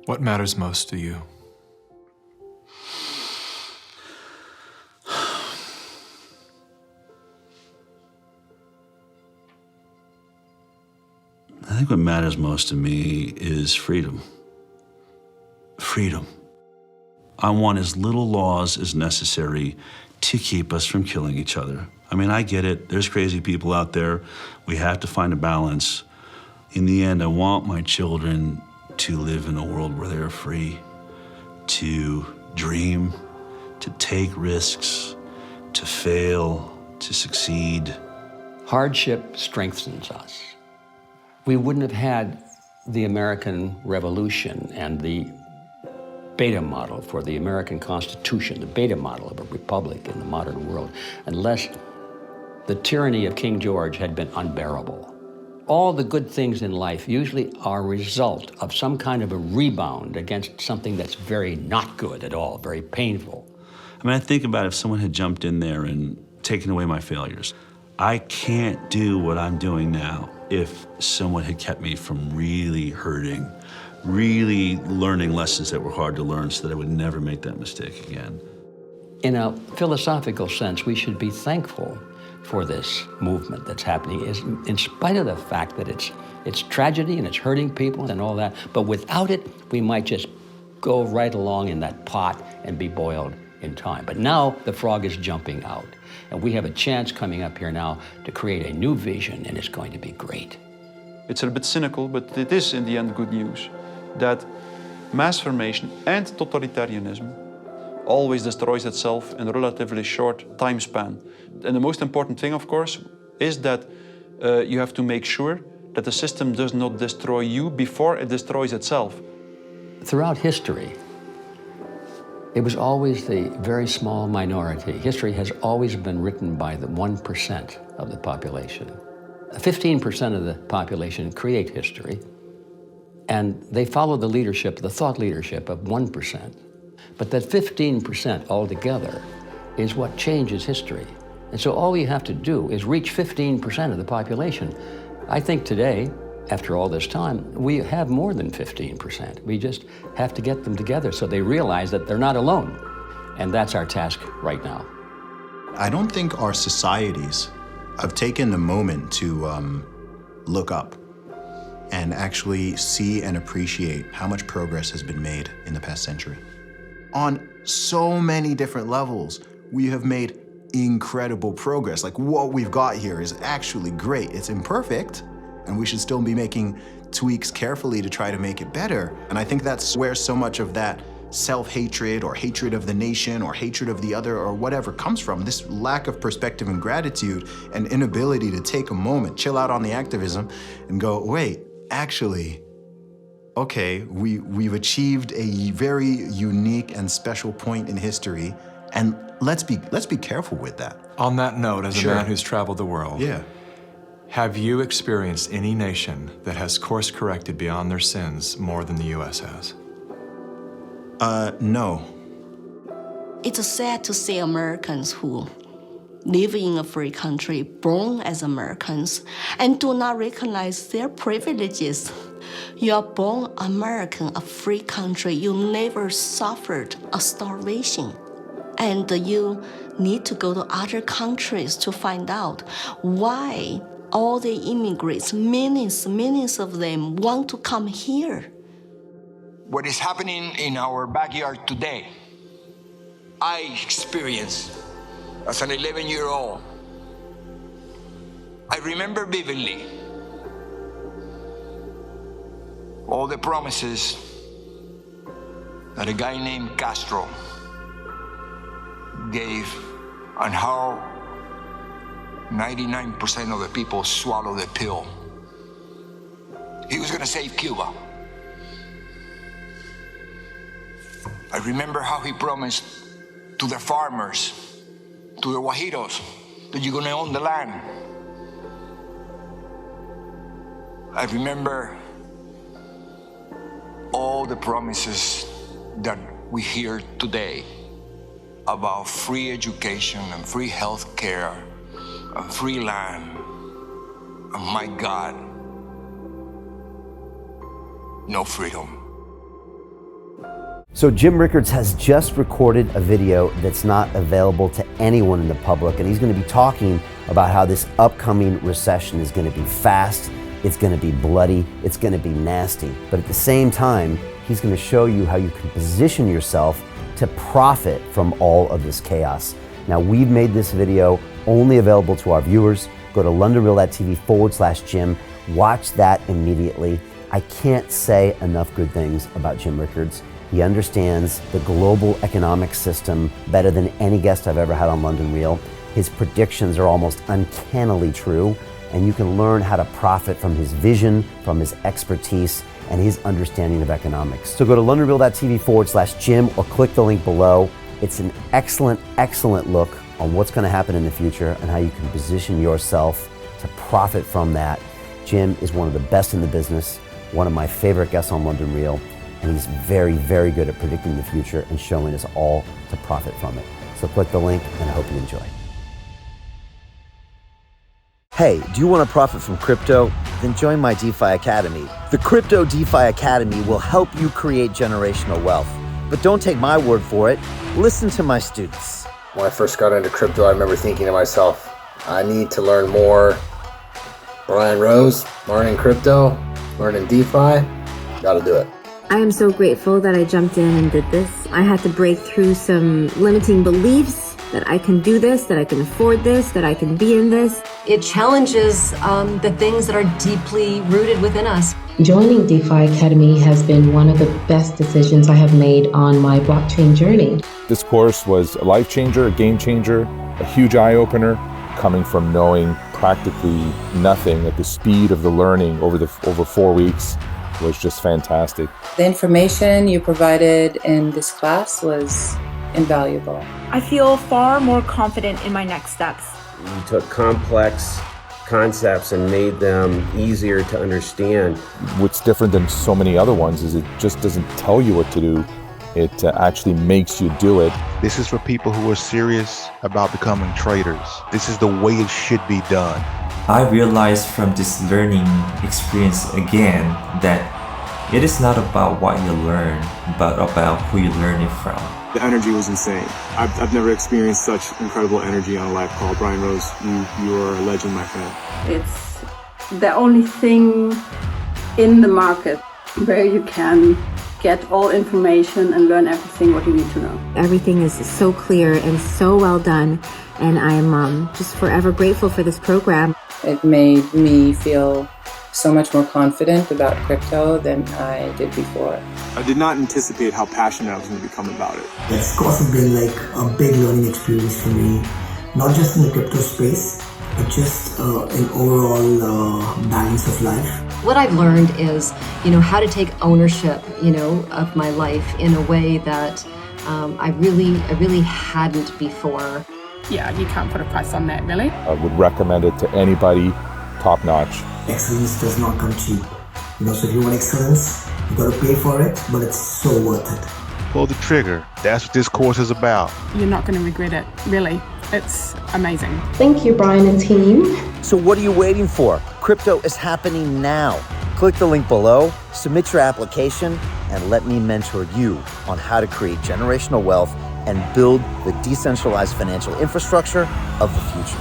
What matters most to you? I think what matters most to me is freedom. Freedom. I want as little laws as necessary to keep us from killing each other. I mean, I get it. There's crazy people out there. We have to find a balance. In the end, I want my children to live in a world where they're free, to dream, to take risks, to fail, to succeed. Hardship strengthens us. We wouldn't have had the American Revolution and the beta model for the American Constitution, the beta model of a republic in the modern world, unless the tyranny of King George had been unbearable. All the good things in life usually are a result of some kind of a rebound against something that's very not good at all, very painful. I mean, I think about if someone had jumped in there and taken away my failures. I can't do what I'm doing now if someone had kept me from really hurting, really learning lessons that were hard to learn so that I would never make that mistake again. In a philosophical sense, we should be thankful for this movement that's happening, in spite of the fact that it's tragedy and it's hurting people and all that, but without it, we might just go right along in that pot and be boiled in time. But now the frog is jumping out, and we have a chance coming up here now to create a new vision, and it's going to be great. It's a bit cynical, but it is in the end good news that mass formation and totalitarianism always destroys itself in a relatively short time span. And the most important thing, of course, is that you have to make sure that the system does not destroy you before it destroys itself. Throughout history, it was always the very small minority. History has always been written by the 1% of the population. 15% of the population create history, and they follow the leadership, the thought leadership of 1%. But that 15% altogether is what changes history. And so all we have to do is reach 15% of the population. I think today, after all this time, we have more than 15%. We just have to get them together so they realize that they're not alone. And that's our task right now. I don't think our societies have taken the moment to look up and actually see and appreciate how much progress has been made in the past century. On so many different levels, we have made incredible progress. Like, what we've got here is actually great. It's imperfect, and we should still be making tweaks carefully to try to make it better. And I think that's where so much of that self-hatred or hatred of the nation or hatred of the other or whatever comes from, this lack of perspective and gratitude and inability to take a moment, chill out on the activism and go, wait, actually, okay, we've achieved a very unique and special point in history, and let's be careful with that. On that note, as Sure. a man who's traveled the world, Yeah. have you experienced any nation that has course-corrected beyond their sins more than the U.S. has? No. It's sad to see Americans who live in a free country, born as Americans, and do not recognize their privileges. You are born American, a free country. You never suffered a starvation. And you need to go to other countries to find out why all the immigrants, millions of them, want to come here. What is happening in our backyard today, I experienced as an 11-year-old. I remember vividly all the promises that a guy named Castro gave and how 99% of the people swallowed the pill. He was gonna save Cuba. I remember how he promised to the farmers, to the Guajiros, that you're gonna own the land. I remember all the promises that we hear today about free education and free health care and free land. And my God, no freedom. So Jim Rickards has just recorded a video that's not available to anyone in the public, and he's going to be talking about how this upcoming recession is going to be fast, it's going to be bloody, it's going to be nasty. But at the same time, he's going to show you how you can position yourself to profit from all of this chaos. Now, we've made this video only available to our viewers. Go to londonreal.tv/Jim. Watch that immediately. I can't say enough good things about Jim Rickards. He understands the global economic system better than any guest I've ever had on London Real. His predictions are almost uncannily true, and you can learn how to profit from his vision, from his expertise, and his understanding of economics. So go to londonreal.tv/Jim or click the link below. It's an excellent, excellent look on what's going to happen in the future and how you can position yourself to profit from that. Jim is one of the best in the business, one of my favorite guests on London Real, and he's very, very good at predicting the future and showing us all to profit from it. So click the link, and I hope you enjoy. Hey, do you want to profit from crypto? Then join my DeFi Academy. The Crypto DeFi Academy will help you create generational wealth. But don't take my word for it. Listen to my students. When I first got into crypto, I remember thinking to myself, I need to learn more. Brian Rose, learning crypto, learning DeFi, gotta do it. I am so grateful that I jumped in and did this. I had to break through some limiting beliefs that I can do this, that I can afford this, that I can be in this. It challenges the things that are deeply rooted within us. Joining DeFi Academy has been one of the best decisions I have made on my blockchain journey. This course was a life changer, a game changer, a huge eye-opener, coming from knowing practically nothing at the speed of the learning over 4 weeks was just fantastic. The information you provided in this class was invaluable. I feel far more confident in my next steps. You took complex concepts and made them easier to understand. What's different than so many other ones is it just doesn't tell you what to do. It actually makes you do it. This is for people who are serious about becoming traders. This is the way it should be done. I realized from this learning experience again that it is not about what you learn, but about who you learn it from. The energy was insane. I've never experienced such incredible energy on a live call. Brian Rose, you are a legend, my friend. It's the only thing in the market where you can get all information and learn everything what you need to know. Everything is so clear and so well done, and I'm just forever grateful for this program. It made me feel so much more confident about crypto than I did before. I did not anticipate how passionate I was going to become about it. This course has been like a big learning experience for me, not just in the crypto space, but just an overall balance of life. What I've learned is, how to take ownership, of my life in a way that I really hadn't before. Yeah, you can't put a price on that, really. I would recommend it to anybody, top notch. Excellence does not come cheap. So if you want excellence, you gotta pay for it, but it's so worth it. Pull the trigger. That's what this course is about. You're not going to regret it, really. It's amazing. Thank you, Brian and team. So what are you waiting for? Crypto is happening now. Click the link below, submit your application, and let me mentor you on how to create generational wealth and build the decentralized financial infrastructure of the future.